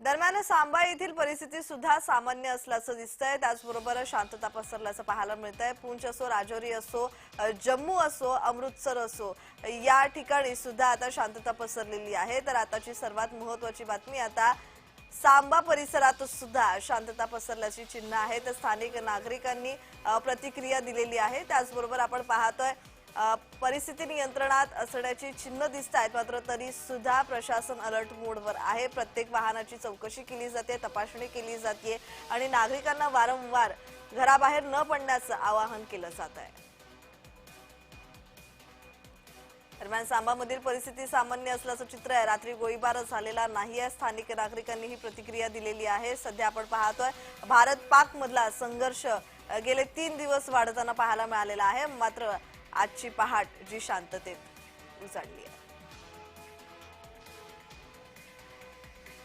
दरम्यान सांबा येथील परिस्थिती सुद्धा सामान्य असल्याचं दिसतंय। त्याचबरोबर शांतता पसरल्याचं पाहायला मिळतंय। पूंछ असो, राजौरी असो, जम्मू असो, अमृतसर असो, या ठिकाणी सुद्धा आता शांतता पसरलेली आहे। तर आताची सर्वात महत्त्वाची बातमी आता सांबा परिसरात सुद्धा शांतता पसरल्याची चिन्ह आहेत। स्थानिक नागरिकांनी प्रतिक्रिया दिलेली आहे। त्याचबरोबर आपण पाहतोय परिस्थिती नियंत्रणात असण्याची चिन्ह दिसत आहेत। मात्र तरी सुद्धा प्रशासन अलर्ट मोडवर आहे। प्रत्येक वाहनाची चौकशी केली जाते, तपासणी केली जाते आणि नागरिकांना वारंवार घराबाहेर न पडण्याचं आवाहन केलं जात आहे। दरम्यान सांबामधील परिस्थिती सामान्य असल्याचं चित्र आहे। रात्री गोळीबार झालेला नाहीये। स्थानिक नागरिकांनी ही प्रतिक्रिया दिलेली आहे। सध्या आपण पाहतोय भारत पाक मधला संघर्ष गेले 3 दिवस वाढताना पाहायला मिळालेला आहे। मात्र आजची पहाट जी शांततेत उजाडली आहे।